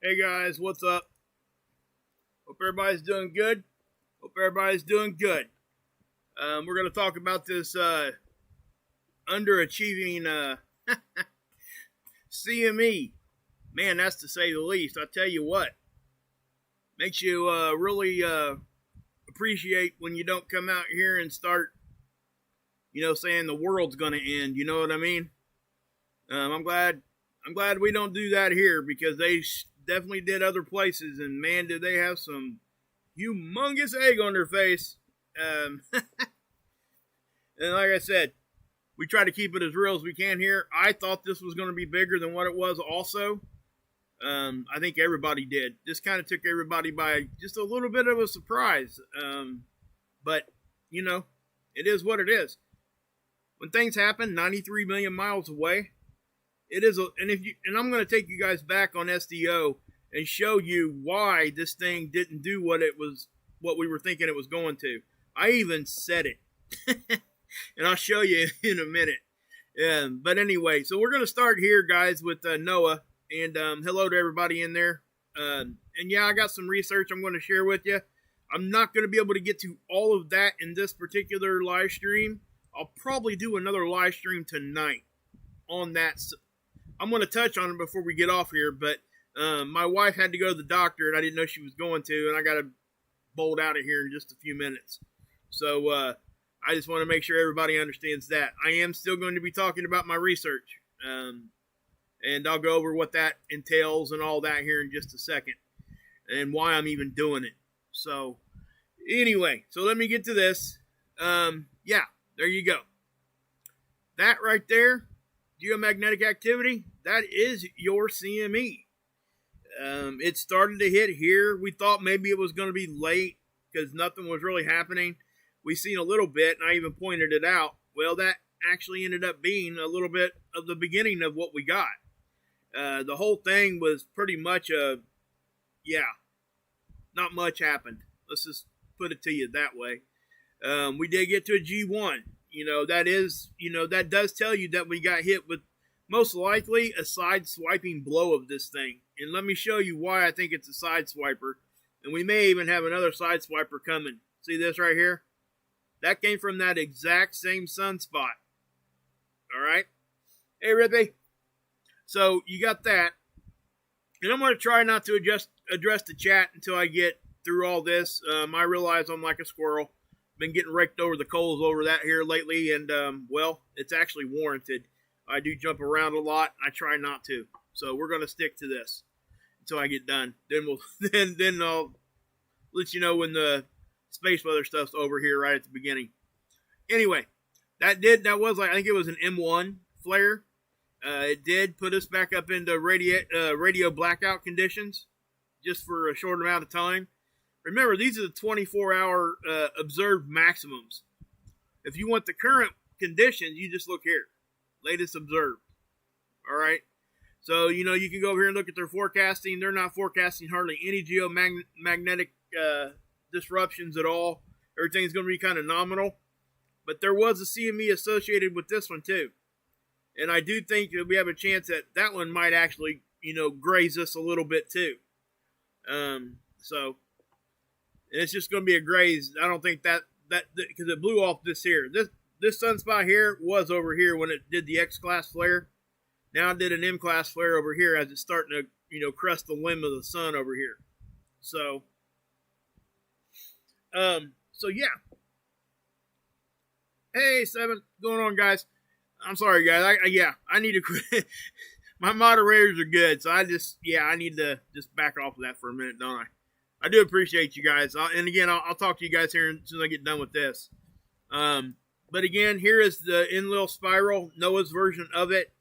Hey guys, what's up? Hope everybody's doing good. We're going to talk about this underachieving CME. Man, that's to say the least. I tell you what, makes you really appreciate when you don't come out here and start, saying the world's going to end. You know what I mean? I'm glad we don't do that here because they definitely did other places, and man, did they have some humongous egg on their face. And like I said, we try to keep it as real as we can here. I thought this was going to be bigger than what it was also. I think everybody did. This kind of took everybody by just a little bit of a surprise. But, it is what it is. When things happen 93 million miles away, it is, and I'm going to take you guys back on SDO and show you why this thing didn't do what we were thinking it was going to. I even said it, and I'll show you in a minute. But anyway, so we're going to start here, guys, with Noah, and hello to everybody in there. And yeah, I got some research I'm going to share with you. I'm not going to be able to get to all of that in this particular live stream. I'll probably do another live stream tonight on that. I'm going to touch on it before we get off here, but my wife had to go to the doctor, and I didn't know she was going to, and I got to bolt out of here in just a few minutes. So I just want to make sure everybody understands that. I am still going to be talking about my research, and I'll go over what that entails and all that here in just a second, and why I'm even doing it. So anyway, so let me get to this. Yeah, there you go. That right there, geomagnetic activity, that is your CME. It started to hit here. We thought maybe it was going to be late because nothing was really happening. We seen a little bit, and I even pointed it out. Well, that actually ended up being a little bit of the beginning of what we got. The whole thing was pretty much not much happened. Let's just put it to you that way. We did get to a G1. That does tell you that we got hit with most likely a side swiping blow of this thing. And let me show you why I think it's a side swiper. And we may even have another side swiper coming. See this right here? That came from that exact same sunspot. All right? Hey, Rippy. So you got that. And I'm going to try not to address the chat until I get through all this. I realize I'm like a squirrel. Been getting raked over the coals over that here lately, and it's actually warranted. I do jump around a lot. I try not to, so we're gonna stick to this until I get done. Then I'll let you know when the space weather stuff's over here right at the beginning. Anyway, I think it was an M1 flare. It did put us back up into radio blackout conditions just for a short amount of time. Remember, these are the 24-hour observed maximums. If you want the current conditions, you just look here. Latest observed. All right? So, you can go over here and look at their forecasting. They're not forecasting hardly any geomagnetic disruptions at all. Everything's going to be kind of nominal. But there was a CME associated with this one, too. And I do think that we have a chance that one might actually, graze us a little bit, too. And it's just going to be a graze. I don't think that because it blew off this here. This sunspot here was over here when it did the X-class flare. Now it did an M-class flare over here as it's starting to, crest the limb of the sun over here. So yeah. Hey, 7. What's going on, guys? I'm sorry, guys. I need to quit. My moderators are good, so I need to just back off of that for a minute, don't I? I do appreciate you guys. And again, I'll talk to you guys here as soon as I get done with this. But again, here is the Enlil spiral, Noah's version of it.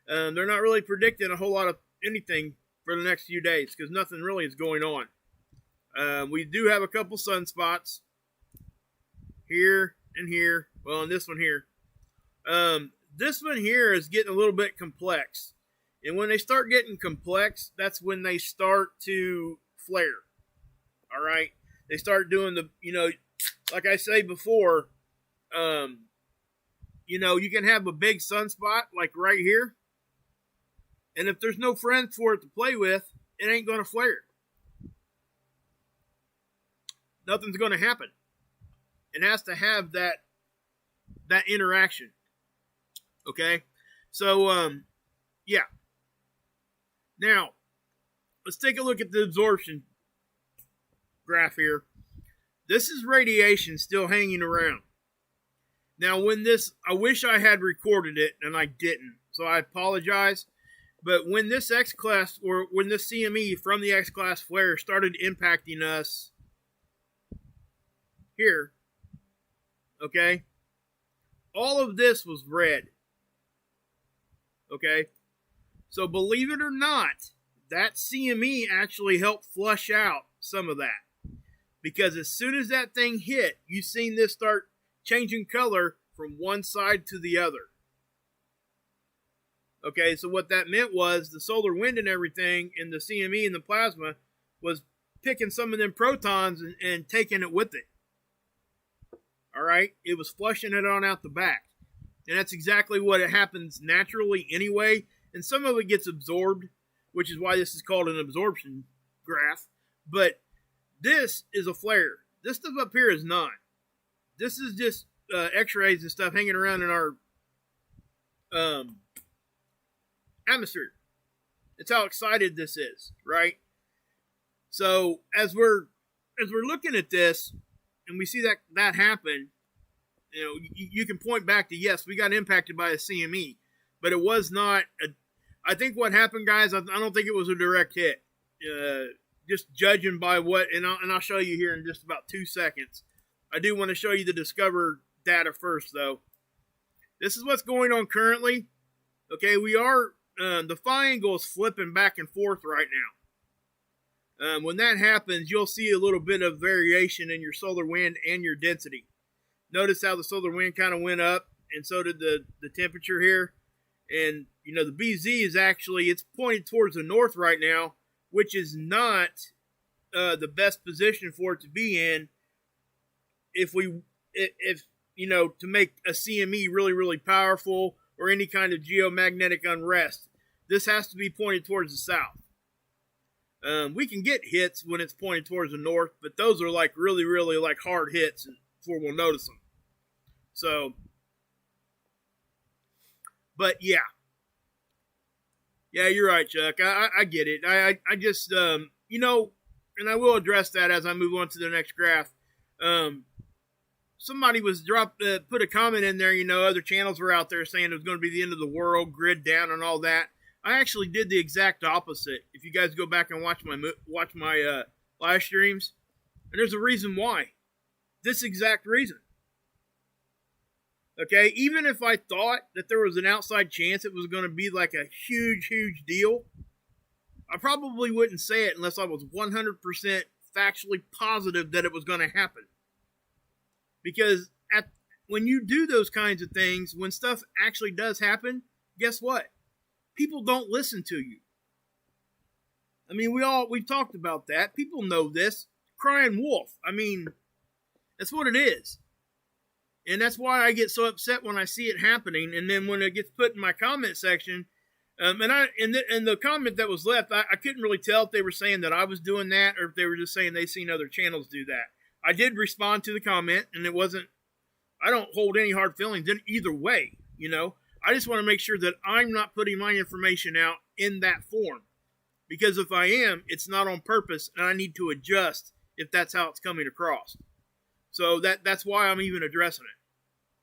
They're not really predicting a whole lot of anything for the next few days because nothing really is going on. We do have a couple sunspots here and here. Well, and this one here. This one here is getting a little bit complex. And when they start getting complex, that's when they start to flare. All right? They start doing like I say before, you can have a big sunspot like right here. And if there's no friends for it to play with, it ain't going to flare. Nothing's going to happen. It has to have that interaction. Okay? So, yeah. Now, let's take a look at the absorption graph here. This is radiation still hanging around. Now, when this, I wish I had recorded it, and I didn't, so I apologize. But when this X-class, or when this CME from the X-class flare started impacting us here, okay, all of this was red. Okay, so believe it or not, that CME actually helped flush out some of that. Because as soon as that thing hit, you've seen this start changing color from one side to the other. Okay, so what that meant was the solar wind and everything, and the CME and the plasma was picking some of them protons and taking it with it. All right, it was flushing it on out the back. And that's exactly what it happens naturally anyway. And some of it gets absorbed, which is why this is called an absorption graph. But this is a flare. This stuff up here is not. This is just X-rays and stuff hanging around in our atmosphere. It's how excited this is, right? So as we're looking at this, and we see that happen, you know, you can point back to, yes, we got impacted by a CME, but it was not. I think what happened, guys, I don't think it was a direct hit. Just judging by what, and I'll show you here in just about 2 seconds. I do want to show you the Discover data first, though. This is what's going on currently. Okay, we are, the phi angle is flipping back and forth right now. When that happens, you'll see a little bit of variation in your solar wind and your density. Notice how the solar wind kind of went up, and so did the temperature here. And, you know, the BZ is actually, it's pointed towards the north right now, which is not the best position for it to be in if you know, to make a CME really, really powerful or any kind of geomagnetic unrest. This has to be pointed towards the south. We can get hits when it's pointed towards the north, but those are like really, really like hard hits before we'll notice them. So, but yeah. Yeah, you're right, Chuck. I get it. I just, you know, and I will address that as I move on to the next graph. Somebody was put a comment in there, you know, other channels were out there saying it was going to be the end of the world, grid down and all that. I actually did the exact opposite. If you guys go back and watch my live streams, and there's a reason why. This exact reason. Okay, even if I thought that there was an outside chance it was going to be like a huge, huge deal, I probably wouldn't say it unless I was 100% factually positive that it was going to happen. Because when you do those kinds of things, when stuff actually does happen, guess what? People don't listen to you. I mean, we've talked about that. People know this. Crying wolf. I mean, that's what it is. And that's why I get so upset when I see it happening. And then when it gets put in my comment section, and the comment that was left, I couldn't really tell if they were saying that I was doing that or if they were just saying they seen other channels do that. I did respond to the comment, and it wasn't, I don't hold any hard feelings in either way, you know. I just want to make sure that I'm not putting my information out in that form. Because if I am, it's not on purpose, and I need to adjust if that's how it's coming across. So that's why I'm even addressing it.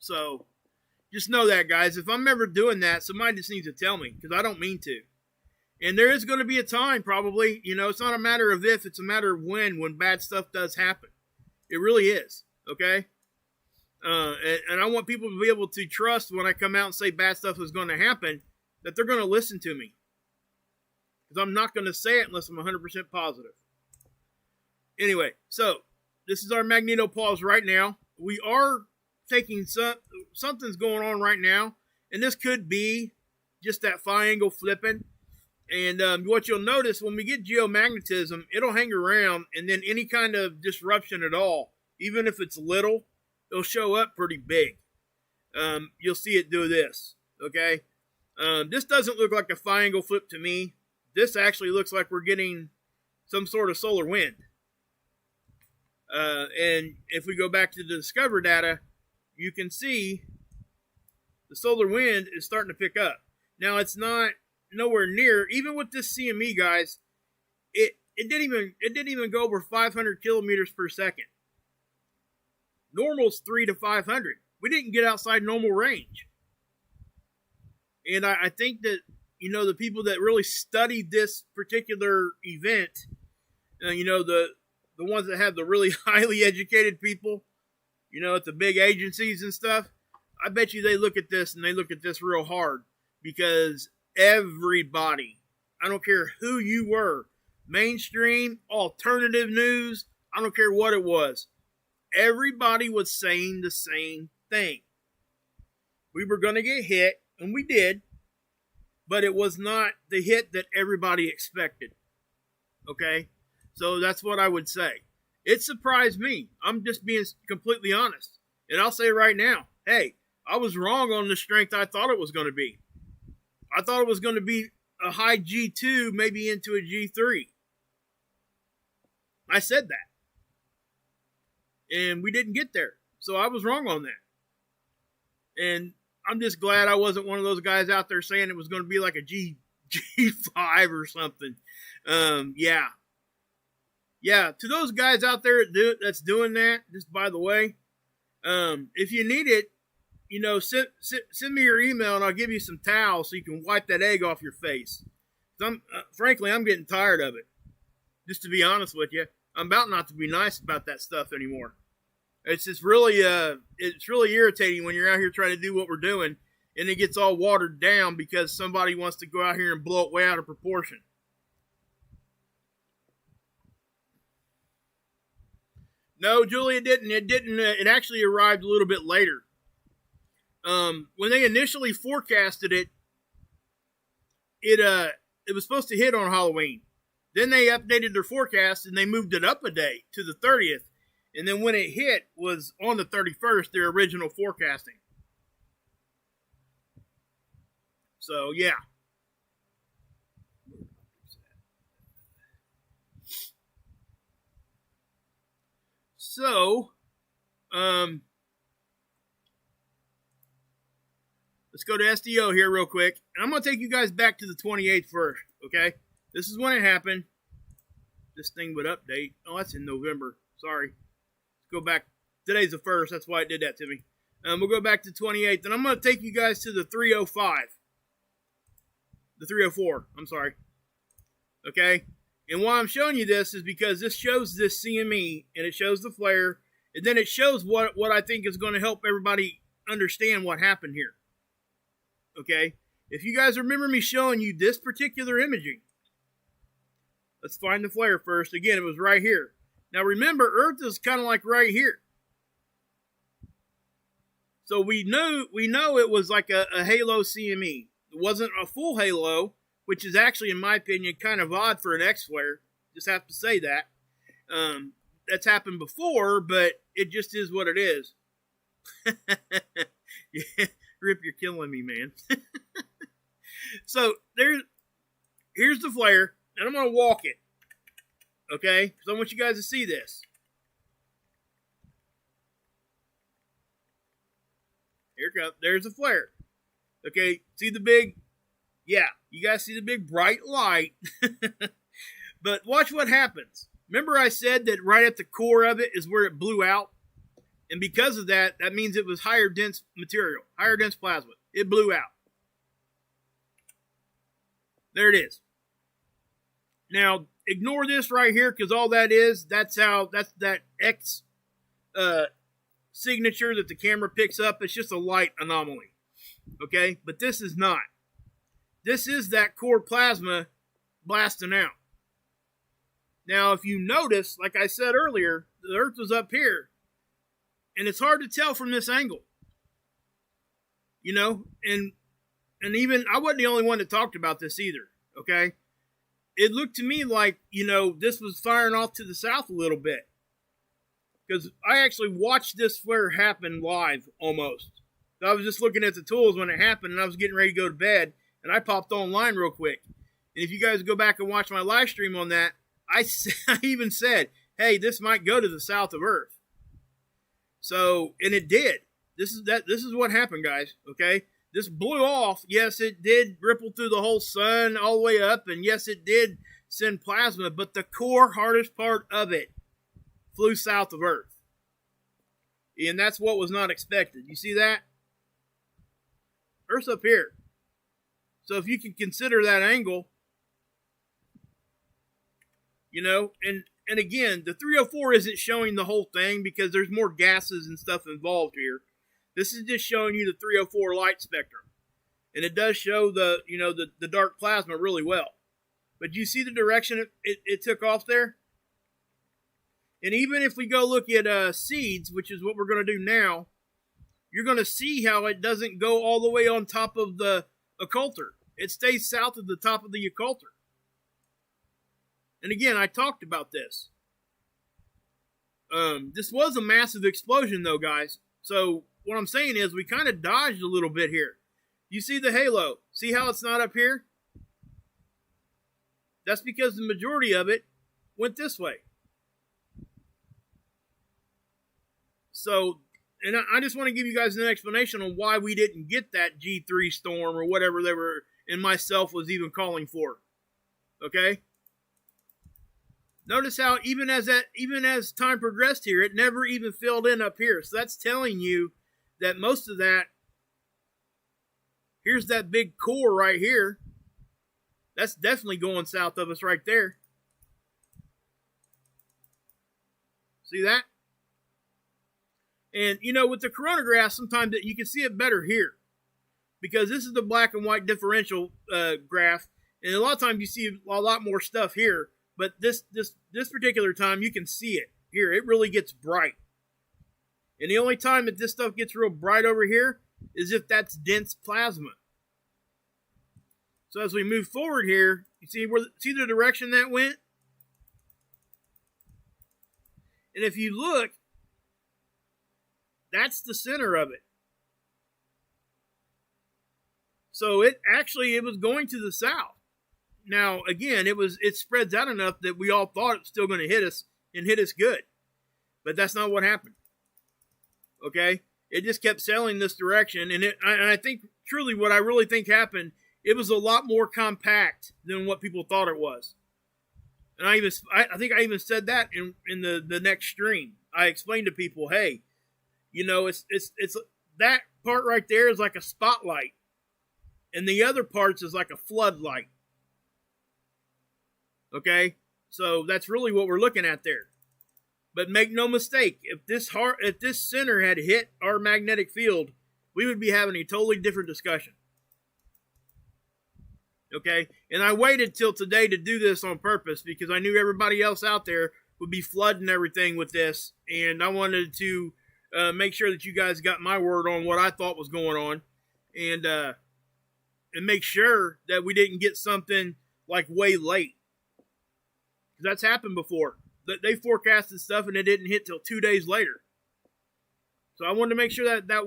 So just know that, guys. If I'm ever doing that, somebody just needs to tell me, because I don't mean to. And there is going to be a time, probably, you know, it's not a matter of if, it's a matter of when bad stuff does happen. It really is, okay? And I want people to be able to trust when I come out and say bad stuff is going to happen, that they're going to listen to me. Because I'm not going to say it unless I'm 100% positive. Anyway, so this is our magnetopause right now. We are taking something's going on right now, and this could be just that phi angle flipping. And what you'll notice when we get geomagnetism, it'll hang around, and then any kind of disruption at all, even if it's little, it'll show up pretty big. You'll see it do this, okay? This doesn't look like a phi angle flip to me, this actually looks like we're getting some sort of solar wind. And if we go back to the Discover data, you can see the solar wind is starting to pick up. Now, it's not nowhere near, even with this CME, guys, it didn't even go over 500 kilometers per second. Normal's 300 to 500. We didn't get outside normal range. And I think that, the people that really studied this particular event, the ones that have the really highly educated people, at the big agencies and stuff, I bet you they look at this and they look at this real hard, because everybody, I don't care who you were, mainstream, alternative news, I don't care what it was, everybody was saying the same thing. We were going to get hit, and we did, but it was not the hit that everybody expected. Okay? So that's what I would say. It surprised me. I'm just being completely honest. And I'll say right now, hey, I was wrong on the strength I thought it was going to be. I thought it was going to be a high G2, maybe into a G3. I said that. And we didn't get there. So I was wrong on that. And I'm just glad I wasn't one of those guys out there saying it was going to be like a G5 or something. Yeah. To those guys out there that's doing that, just by the way, if you need it, send me your email and I'll give you some towels so you can wipe that egg off your face. Frankly, I'm getting tired of it. Just to be honest with you, I'm about not to be nice about that stuff anymore. It's just really, it's really irritating when you're out here trying to do what we're doing and it gets all watered down because somebody wants to go out here and blow it way out of proportion. No, Julie, it didn't. It didn't. It actually arrived a little bit later. When they initially forecasted it, it was supposed to hit on Halloween. Then they updated their forecast and they moved it up a day to the 30th. And then when it hit was on the 31st, their original forecasting. So, yeah. So, let's go to SDO here real quick. And I'm going to take you guys back to the 28th first, okay? This is when it happened. This thing would update. Oh, that's in November. Sorry. Let's go back. Today's the 1st. That's why it did that to me. We'll go back to 28th. And I'm going to take you guys to the 305. The 304. I'm sorry. Okay? And why I'm showing you this is because this shows this CME, and it shows the flare, and then it shows what I think is going to help everybody understand what happened here. Okay? If you guys remember me showing you this particular imaging, let's find the flare first. Again, it was right here. Now remember, Earth is kind of like right here. So we know it was like a halo CME. It wasn't a full halo, which is actually, in my opinion, kind of odd for an X-flare. Just have to say that. That's happened before, but it just is what it is. Yeah, Rip, you're killing me, man. So here's the flare, and I'm going to walk it. Okay? Because I want you guys to see this. Here it comes. There's the flare. Okay, see the big... Yeah, you guys see the big bright light. But watch what happens. Remember I said that right at the core of it is where it blew out? And because of that, that means it was higher dense material, higher dense plasma. It blew out. There it is. Now, ignore this right here because all that is, that's that X signature that the camera picks up. It's just a light anomaly. Okay? But this is not. This is that core plasma blasting out. Now, if you notice, like I said earlier, the Earth was up here. And it's hard to tell from this angle. You know? And even, I wasn't the only one that talked about this either. Okay? It looked to me like, this was firing off to the south a little bit. Because I actually watched this flare happen live, almost. So I was just looking at the tools when it happened, and I was getting ready to go to bed. And I popped online real quick. And if you guys go back and watch my live stream on that, I even said, hey, this might go to the south of Earth. So, and it did. This is what happened, guys, okay? This blew off. Yes, it did ripple through the whole sun all the way up, and yes, it did send plasma, but the core, hardest part of it flew south of Earth. And that's what was not expected. You see that? Earth's up here. So if you can consider that angle, you know, and again, the 304 isn't showing the whole thing because there's more gases and stuff involved here. This is just showing you the 304 light spectrum. And it does show the, you know, the dark plasma really well. But you see the direction it took off there? And even if we go look at seeds, which is what we're going to do now, you're going to see how it doesn't go all the way on top of the occulter. It stays south of the top of the occulter. And again, I talked about this. This was a massive explosion, though, guys. So what I'm saying is we kind of dodged a little bit here. You see the halo? See how it's not up here? That's because the majority of it went this way. So, and I just want to give you guys an explanation on why we didn't get that G3 storm or whatever they were, and myself was even calling for. Okay? Notice how even as time progressed here, it never even filled in up here. So that's telling you that most of that, here's that big core right here. That's definitely going south of us right there. See that? And, you know, with the coronagraph, sometimes you can see it better here. Because this is the black and white differential graph. And a lot of times you see a lot more stuff here. But this particular time, you can see it. Here, it really gets bright. And the only time that this stuff gets real bright over here is if that's dense plasma. So as we move forward here, you see the direction that went? And if you look, that's the center of it. So it was going to the south. Now, again, it spreads out enough that we all thought it was still going to hit us and hit us good. But that's not what happened. Okay? It just kept sailing this direction. And I think, truly, what I really think happened, it was a lot more compact than what people thought it was. And I think I even said that in the next stream. I explained to people, hey, you know, it's that part right there is like a spotlight. And the other parts is like a floodlight. Okay? So that's really what we're looking at there. But make no mistake, if this center had hit our magnetic field, we would be having a totally different discussion. Okay? And I waited till today to do this on purpose because I knew everybody else out there would be flooding everything with this. And I wanted to make sure that you guys got my word on what I thought was going on. And make sure that we didn't get something like way late. Because that's happened before. They forecasted stuff and it didn't hit till 2 days later. So I wanted to make sure that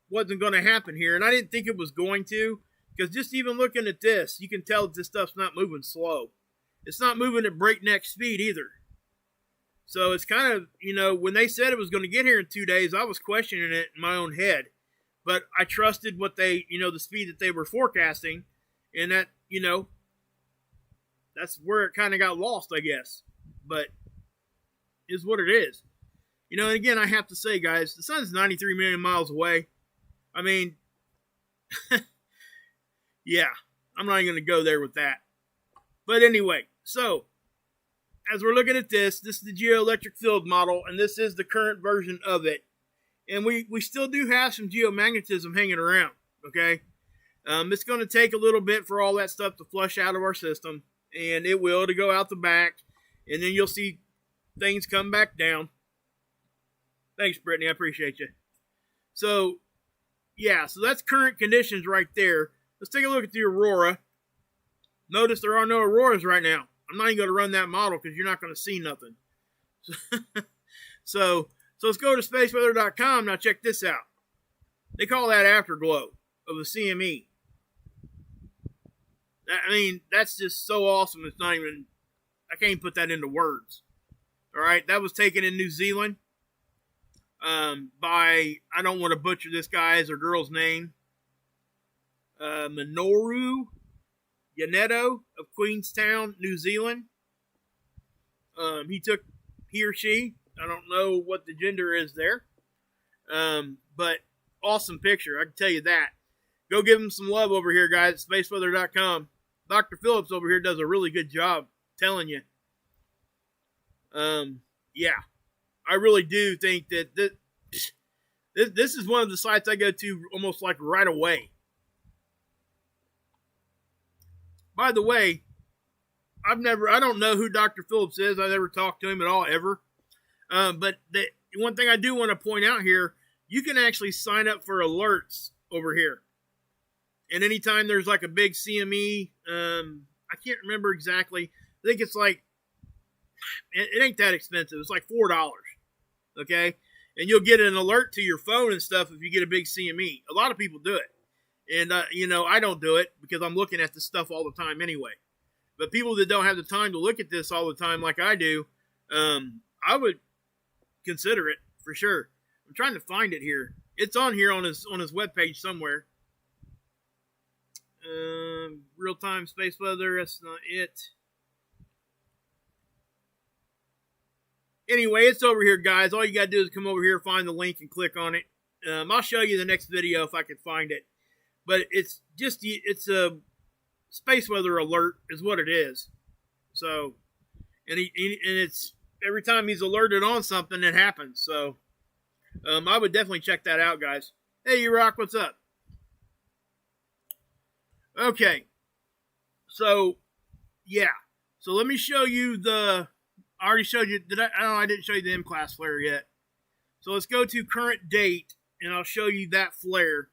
wasn't going to happen here. And I didn't think it was going to. Because just even looking at this, you can tell that this stuff's not moving slow. It's not moving at breakneck speed either. So it's kind of, you know, when they said it was going to get here in 2 days, I was questioning it in my own head. But I trusted what they, you know, the speed that they were forecasting. And that, you know, that's where it kind of got lost, I guess. But is what it is. You know, and again, I have to say, guys, the sun's 93 million miles away. I mean, yeah, I'm not even going to go there with that. But anyway, so as we're looking at this is the geoelectric field model, and this is the current version of it. And we still do have some geomagnetism hanging around, okay? It's going to take a little bit for all that stuff to flush out of our system, and it will to go out the back, and then you'll see things come back down. Thanks, Brittany. I appreciate you. So, yeah, so that's current conditions right there. Let's take a look at the aurora. Notice there are no auroras right now. I'm not even going to run that model because you're not going to see nothing. So let's go to spaceweather.com. Now check this out. They call that afterglow of the CME. I mean, that's just so awesome. It's not even, I can't even put that into words. All right, that was taken in New Zealand by, I don't want to butcher this guy's or girl's name, Minoru Yaneto of Queenstown, New Zealand. He or she, I don't know what the gender is there, but awesome picture, I can tell you that. Go give him some love over here, guys, at spaceweather.com. Dr. Phillips over here does a really good job telling you. Yeah, I really do think that this is one of the sites I go to almost like right away. By the way, I don't know who Dr. Phillips is. I've never talked to him at all, ever. But one thing I do want to point out here, you can actually sign up for alerts over here. And anytime there's like a big CME, I can't remember exactly. I think it's like, it ain't that expensive. It's like $4. Okay? And you'll get an alert to your phone and stuff if you get a big CME. A lot of people do it. And, I don't do it because I'm looking at this stuff all the time anyway. But people that don't have the time to look at this all the time like I do, I would consider it for sure. I'm trying to find it here. It's on here on his webpage somewhere. Real-time space weather, that's not it. Anyway, it's over here, guys. All you got to do is come over here, find the link, and click on it. I'll show you the next video if I can find it. But it's a space weather alert is what it is. So, and it's every time he's alerted on something, it happens. So, I would definitely check that out, guys. Hey, U-Rock, what's up? Okay. So, yeah. So let me show you I already showed you, I didn't show you the M-class flare yet. So let's go to current date, and I'll show you that flare.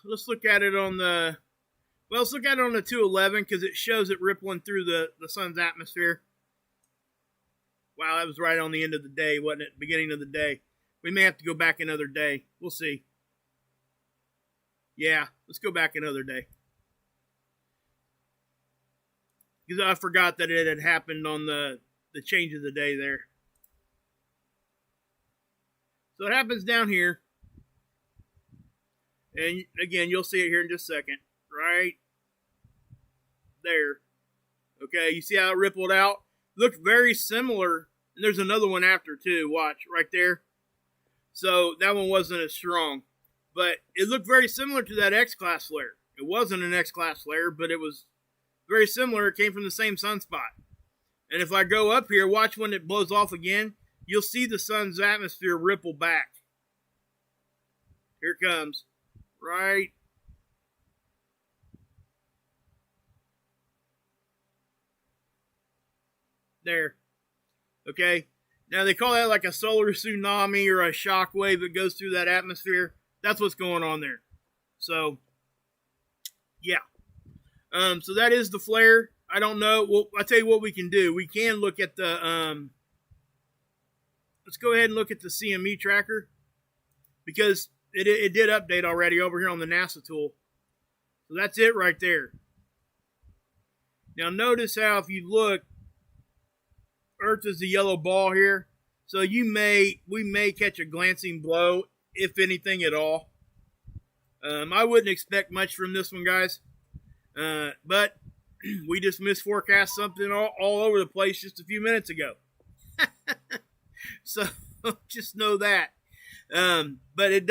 Let's look at it on the 211 because it shows it rippling through the sun's atmosphere. Wow, that was right on the end of the day, wasn't it? Beginning of the day. We may have to go back another day. We'll see. Yeah, let's go back another day. Because I forgot that it had happened on the change of the day there. So it happens down here. And again, you'll see it here in just a second. Right there. Okay, you see how it rippled out? Looked very similar. And there's another one after too. Watch, right there. So that one wasn't as strong. But it looked very similar to that X-class flare. It wasn't an X-class flare, but it was very similar. It came from the same sunspot. And if I go up here, watch when it blows off again, you'll see the sun's atmosphere ripple back. Here it comes. Right there. Okay. Now they call that like a solar tsunami or a shock wave that goes through that atmosphere. That's what's going on there. So, yeah. So that is the flare. I don't know. Well, I'll tell you what we can do. We can look at the, let's go ahead and look at the CME tracker because it did update already over here on the NASA tool. So that's it right there. Now notice how if you look, Earth is the yellow ball here. So we may catch a glancing blow, if anything at all. I wouldn't expect much from this one, guys. But we just misforecast something all over the place just a few minutes ago. So just know that. But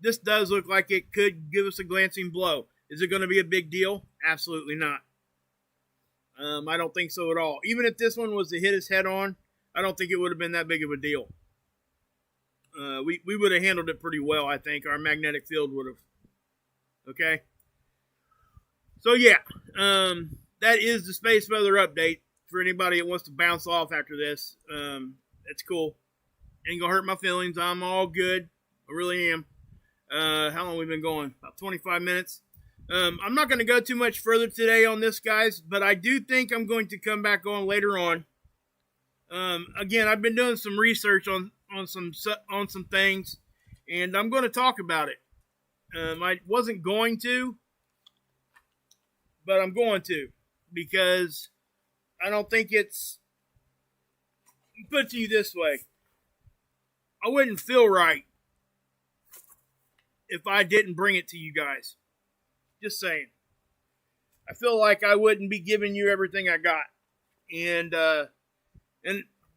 this does look like it could give us a glancing blow. Is it going to be a big deal? Absolutely not. I don't think so at all. Even if this one was to hit us head on, I don't think it would have been that big of a deal. We would have handled it pretty well, I think. Our magnetic field would have. Okay? So, yeah. That is the space weather update for anybody that wants to bounce off after this. That's cool. Ain't going to hurt my feelings. I'm all good. I really am. How long have we been going? About 25 minutes. I'm not going to go too much further today on this, guys, but I do think I'm going to come back on later on. Again, I've been doing some research on on some things, and I'm going to talk about it. I wasn't going to, but I'm going to, because I don't think it's, put it to you this way, I wouldn't feel right if I didn't bring it to you guys. Just saying. I feel like I wouldn't be giving you everything I got. And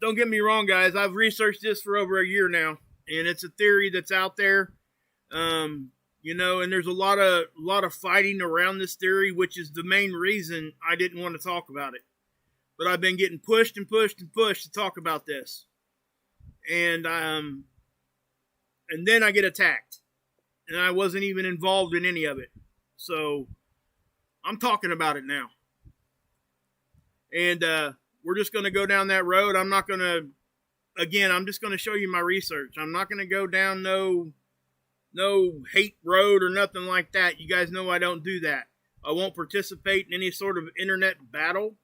don't get me wrong, guys, I've researched this for over a year now, and it's a theory that's out there. And there's a lot of fighting around this theory, which is the main reason I didn't want to talk about it. But I've been getting pushed and pushed and pushed to talk about this. And then I get attacked. And I wasn't even involved in any of it. So I'm talking about it now. And we're just going to go down that road. I'm not going to, again, I'm just going to show you my research. I'm not going to go down no hate road or nothing like that. You guys know I don't do that. I won't participate in any sort of internet battle.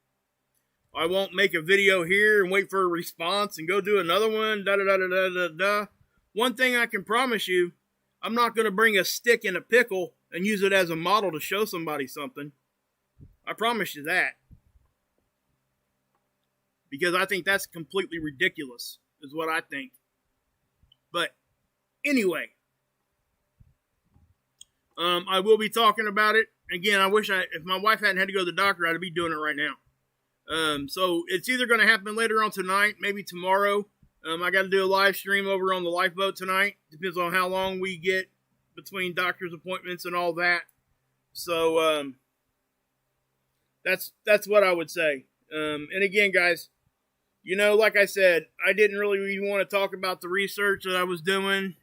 I won't make a video here and wait for a response and go do another one. One thing I can promise you, I'm not going to bring a stick in a pickle and use it as a model to show somebody something. I promise you that. Because I think that's completely ridiculous, is what I think. But anyway, I will be talking about it. Again, if my wife hadn't had to go to the doctor, I'd be doing it right now. So it's either going to happen later on tonight, maybe tomorrow. I got to do a live stream over on the lifeboat tonight. Depends on how long we get between doctor's appointments and all that. So that's what I would say. And again, guys, like I said, I didn't really even want to talk about the research that I was doing.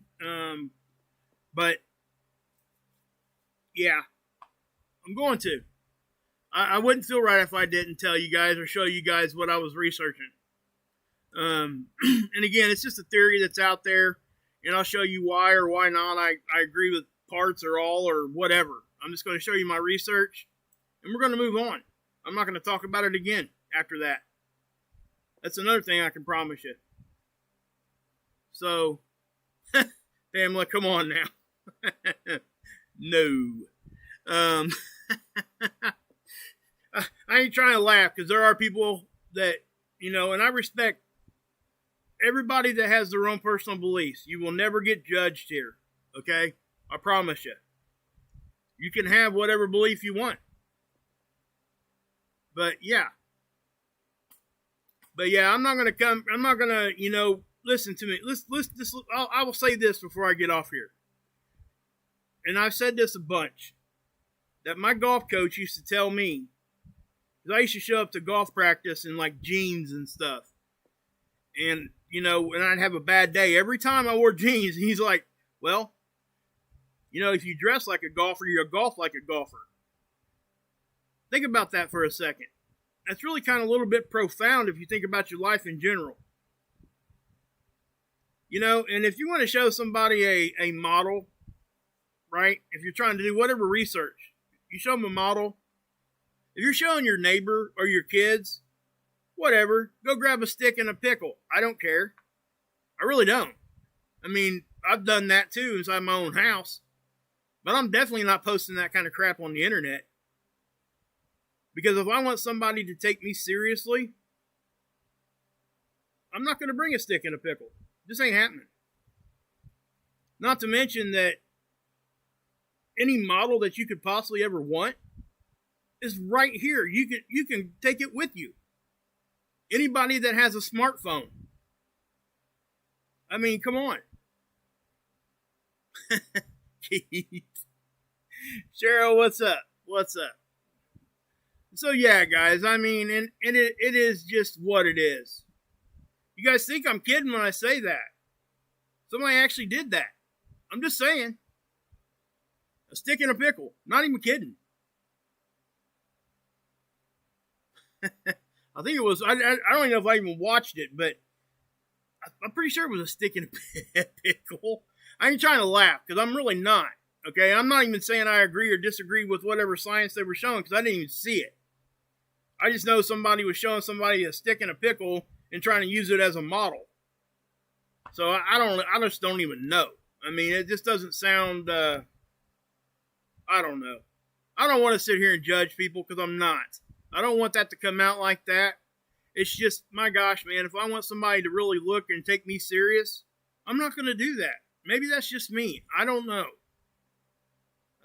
But yeah, I'm going to. I wouldn't feel right if I didn't tell you guys or show you guys what I was researching. And again, it's just a theory that's out there, and I'll show you why or why not I agree with parts or all or whatever. I'm just going to show you my research, and we're going to move on. I'm not going to talk about it again after that. That's another thing I can promise you. So, Pamela, come on now. No. I ain't trying to laugh, because there are people that, and I respect everybody that has their own personal beliefs. You will never get judged here, okay? I promise you. You can have whatever belief you want. But yeah, I'm not going to, listen to me. I will say this before I get off here. And I've said this a bunch, that my golf coach used to tell me, because I used to show up to golf practice in like jeans and stuff. And, and I'd have a bad day. Every time I wore jeans, he's like, well, if you dress like a golfer, you'll golf like a golfer. Think about that for a second. That's really kind of a little bit profound if you think about your life in general. And if you want to show somebody a model, right? If you're trying to do whatever research, you show them a model. If you're showing your neighbor or your kids, whatever, go grab a stick and a pickle. I don't care. I really don't. I mean, I've done that too inside my own house. But I'm definitely not posting that kind of crap on the internet. Because if I want somebody to take me seriously, I'm not going to bring a stick and a pickle. This ain't happening. Not to mention that any model that you could possibly ever want is right here. You can take it with you. Anybody that has a smartphone. I mean, come on. Cheryl, what's up? What's up? So yeah, guys, I mean, and it is just what it is. You guys think I'm kidding when I say that. Somebody actually did that. I'm just saying. A stick and a pickle. Not even kidding. I think it was, I don't even know if I even watched it, but I'm pretty sure it was a stick and a pickle. I ain't trying to laugh, because I'm really not. Okay, I'm not even saying I agree or disagree with whatever science they were showing, because I didn't even see it. I just know somebody was showing somebody a stick and a pickle and trying to use it as a model. So I just don't even know. I mean, it just doesn't sound, I don't know. I don't want to sit here and judge people because I'm not. I don't want that to come out like that. It's just, my gosh, man, if I want somebody to really look and take me serious, I'm not going to do that. Maybe that's just me. I don't know.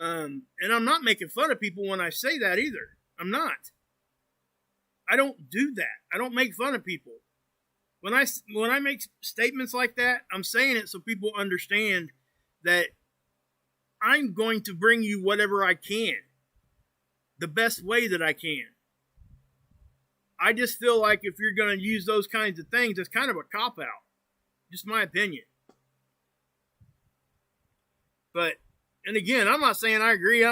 And I'm not making fun of people when I say that either. I'm not. I don't do that. I don't make fun of people. When I make statements like that, I'm saying it so people understand that I'm going to bring you whatever I can, the best way that I can. I just feel like if you're going to use those kinds of things, it's kind of a cop-out. Just my opinion. But, and again, I'm not saying I agree.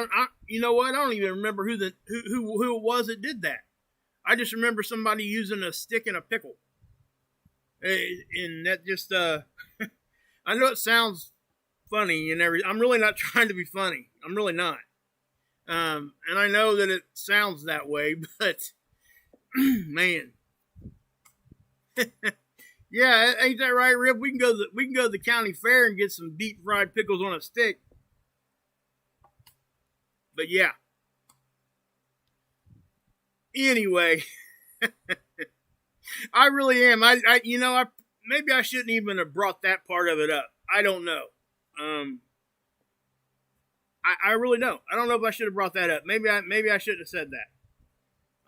You know what? I don't even remember who it was that did that. I just remember somebody using a stick and a pickle. And that just, I know it sounds funny and everything. I'm really not trying to be funny. I'm really not. And I know that it sounds that way, but man. Yeah, ain't that right, Rip? We can go to the county fair and get some deep fried pickles on a stick. But yeah. Anyway, I really am. Maybe I shouldn't even have brought that part of it up. I don't know. I really don't. I don't know if I should have brought that up. Maybe I shouldn't have said that.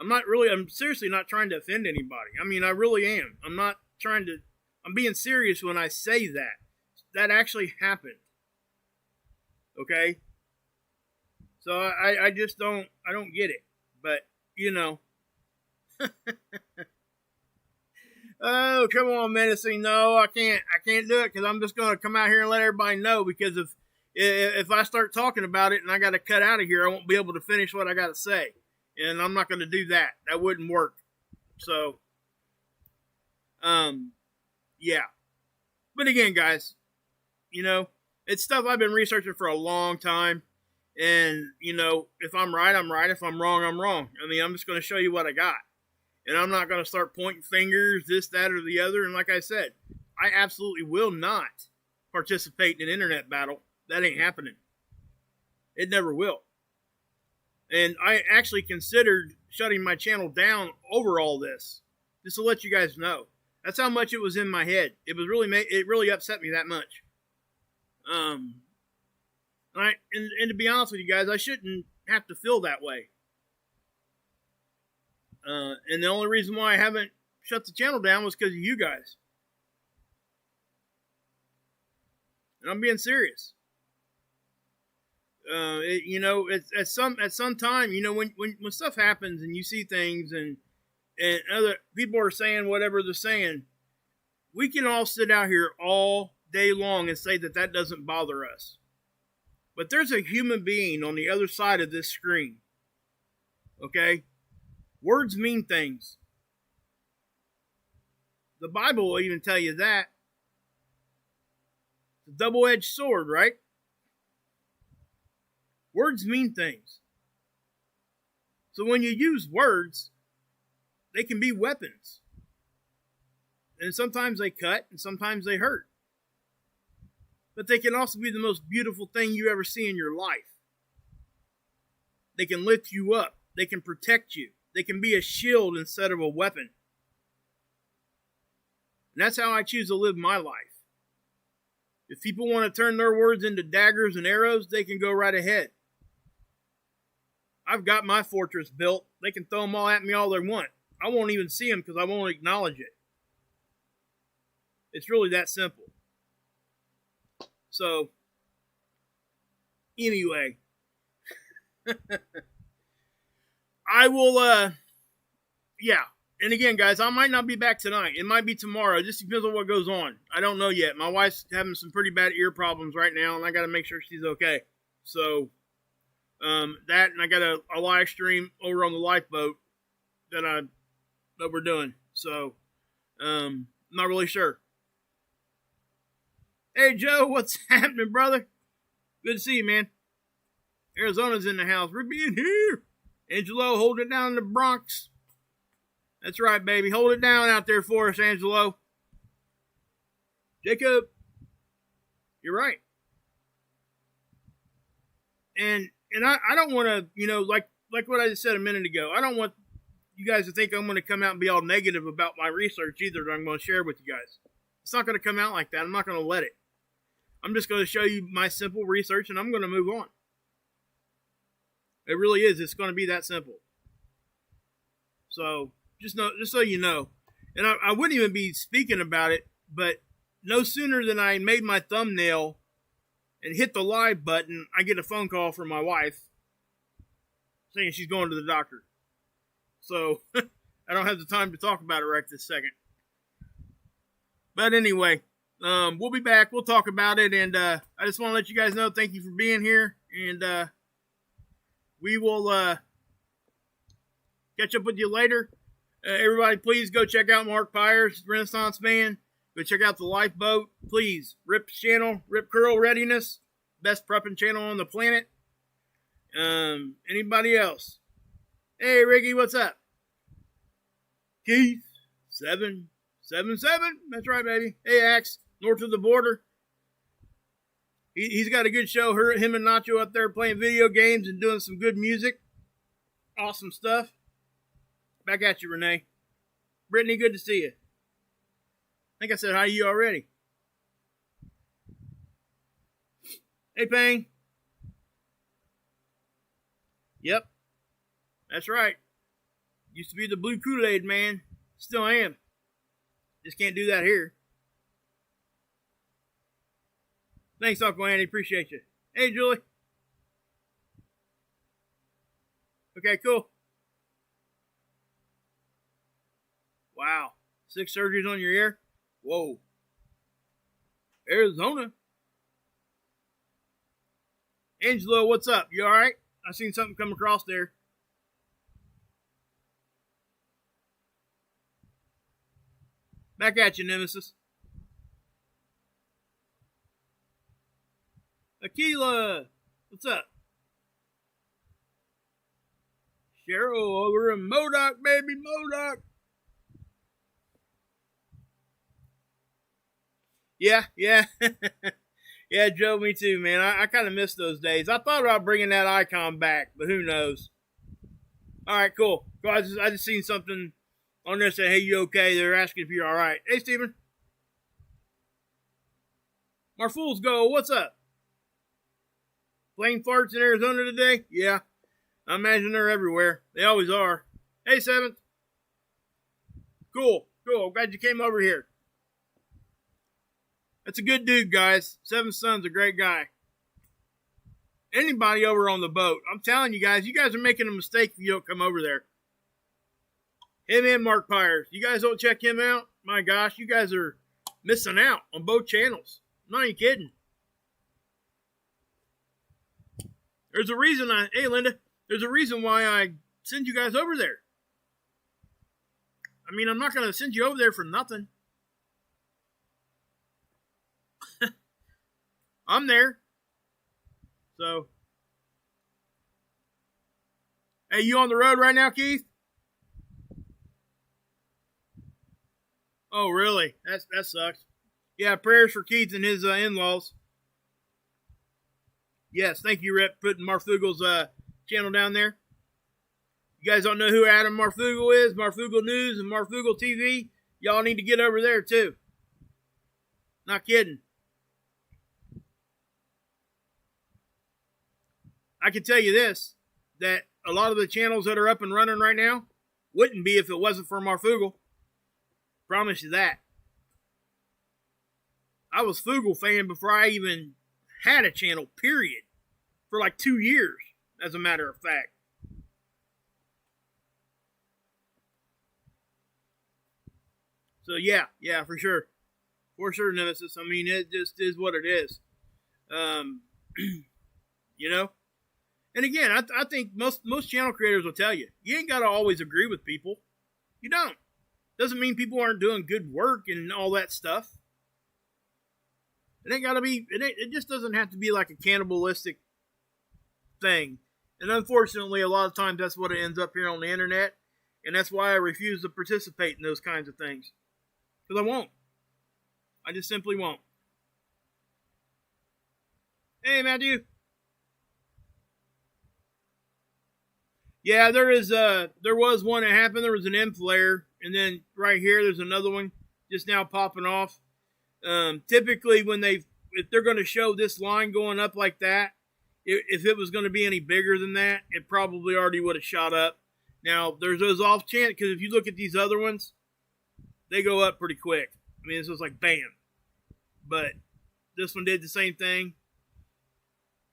I'm seriously not trying to offend anybody. I mean, I really am. I'm being serious when I say that. That actually happened. Okay? So I just don't get it. But, you know. Oh, come on, Menacing. No, I can't do it because I'm just going to come out here and let everybody know, because if I start talking about it and I got to cut out of here, I won't be able to finish what I got to say. And I'm not going to do that. That wouldn't work. So, yeah. But again, guys, it's stuff I've been researching for a long time. And, if I'm right, I'm right. If I'm wrong, I'm wrong. I mean, I'm just going to show you what I got. And I'm not going to start pointing fingers, this, that, or the other. And like I said, I absolutely will not participate in an internet battle. That ain't happening. It never will. And I actually considered shutting my channel down over all this, just to let you guys know. That's how much it was in my head. It really upset me that much. And to be honest with you guys, I shouldn't have to feel that way. And the only reason why I haven't shut the channel down was because of you guys. And I'm being serious. At some time, when stuff happens and you see things and other people are saying whatever they're saying, we can all sit out here all day long and say that doesn't bother us. But there's a human being on the other side of this screen. Okay? Words mean things. The Bible will even tell you that. It's a double-edged sword, right? Words mean things. So when you use words, they can be weapons. And sometimes they cut, and sometimes they hurt. But they can also be the most beautiful thing you ever see in your life. They can lift you up. They can protect you. They can be a shield instead of a weapon. And that's how I choose to live my life. If people want to turn their words into daggers and arrows, they can go right ahead. I've got my fortress built. They can throw them all at me all they want. I won't even see them because I won't acknowledge it. It's really that simple. So, anyway. I will, yeah. And again, guys, I might not be back tonight. It might be tomorrow. It just depends on what goes on. I don't know yet. My wife's having some pretty bad ear problems right now, and I got to make sure she's okay. So, that, and I got a live stream over on the lifeboat that we're doing. So, not really sure. Hey, Joe, what's happening, brother? Good to see you, man. Arizona's in the house. We're being here. Angelo, hold it down in the Bronx. That's right, baby. Hold it down out there for us, Angelo. Jacob, you're right. And I don't want to, like what I just said a minute ago. I don't want you guys to think I'm going to come out and be all negative about my research either that I'm going to share with you guys. It's not going to come out like that. I'm not going to let it. I'm just going to show you my simple research and I'm going to move on. It really is. It's going to be that simple. So just so you know. And I wouldn't even be speaking about it, but no sooner than I made my thumbnail and hit the live button, I get a phone call from my wife saying she's going to the doctor. So I don't have the time to talk about it right this second. But anyway, we'll be back. We'll talk about it. And I just want to let you guys know, thank you for being here. And we will catch up with you later. Everybody, please go check out Mark Pires, Renaissance Man. Go check out the Lifeboat. Please, Rip's channel, Rip Curl Readiness. Best prepping channel on the planet. Anybody else? Hey, Ricky, what's up? Keith, 777. That's right, baby. Hey, Axe, north of the border. He's got a good show. Him and Nacho up there playing video games and doing some good music. Awesome stuff. Back at you, Renee. Brittany, good to see you. I think I said hi to you already. Hey, Payne. Yep. That's right. Used to be the blue Kool-Aid man. Still am. Just can't do that here. Thanks, Uncle Andy. Appreciate you. Hey, Julie. Okay, cool. Wow. 6 surgeries on your ear? Whoa. Arizona. Angelo, what's up? You alright? I seen something come across there. Back at you, Nemesis. Aquila, what's up? Cheryl over in Modoc, baby, Modoc. Yeah. Yeah, Joe, me too, man. I kind of miss those days. I thought about bringing that icon back, but who knows? All right, cool. I just seen something on there saying, hey, you okay? They're asking if you're all right. Hey, Steven. Marfools go, what's up? Flame farts in Arizona today? Yeah. I imagine they're everywhere. They always are. Hey, 7th. Cool. Glad you came over here. That's a good dude, guys. 7th Son's a great guy. Anybody over on the boat, I'm telling you guys are making a mistake if you don't come over there. Him and Mark Pires. You guys don't check him out? My gosh, you guys are missing out on both channels. I'm not even kidding. There's a reason hey, Linda, there's a reason why I send you guys over there. I mean, I'm not going to send you over there for nothing. I'm there. So. Hey, you on the road right now, Keith? Oh, really? That sucks. Yeah, prayers for Keith and his in-laws. Yes, thank you, Rip, putting Marfugel's channel down there. You guys don't know who Adam Marfugel is? Marfugel News and Marfugel TV? Y'all need to get over there, too. Not kidding. I can tell you this, that a lot of the channels that are up and running right now wouldn't be if it wasn't for Marfugel. Promise you that. I was Fugel fan before I even had a channel, period. For like 2 years, as a matter of fact. So yeah, for sure. For sure, Nemesis. I mean, it just is what it is. You know? And again, I think most channel creators will tell you, you ain't got to always agree with people. You don't. Doesn't mean people aren't doing good work and all that stuff. It ain't got to be, it just doesn't have to be like a cannibalistic thing. And unfortunately, a lot of times that's what it ends up here on the internet. And that's why I refuse to participate in those kinds of things. Because I won't. I just simply won't. Hey, Matthew. Yeah, there was one that happened. There was an M flare, and then right here there's another one just now popping off. Typically, if they're going to show this line going up like that, if it was going to be any bigger than that, it probably already would have shot up. Now, there's those off chance, because if you look at these other ones, they go up pretty quick. I mean, this was like bam. But this one did the same thing.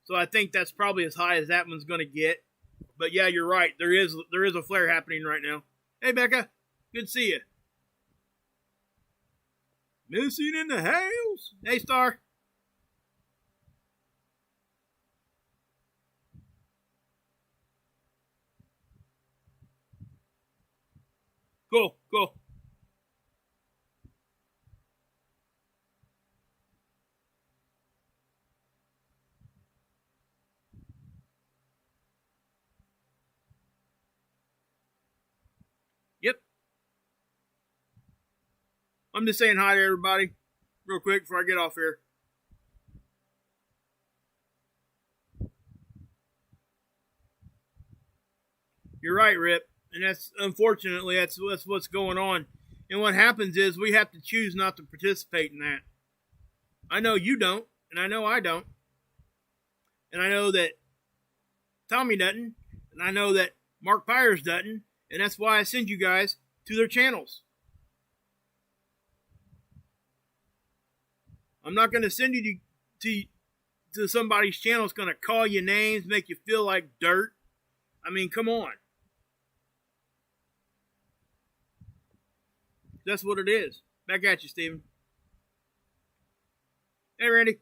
So I think that's probably as high as that one's going to get. But yeah, you're right. There is a flare happening right now. Hey, Becca. Good to see you. Missing in the house. Hey, Star. Cool. Yep. I'm just saying hi to everybody real quick before I get off here. You're right, Rip. And that's unfortunately that's what's going on. And what happens is we have to choose not to participate in that. I know you don't, and I know I don't. And I know that Tommy doesn't, and I know that Mark Pires doesn't, and that's why I send you guys to their channels. I'm not going to send you to somebody's channel that's going to call you names, make you feel like dirt. I mean, come on. That's what it is. Back at you, Steven. Hey, Randy.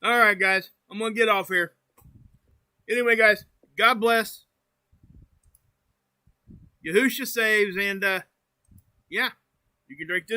All right, guys. I'm going to get off here. Anyway, guys, God bless. Yahusha saves, and yeah, you can drink this.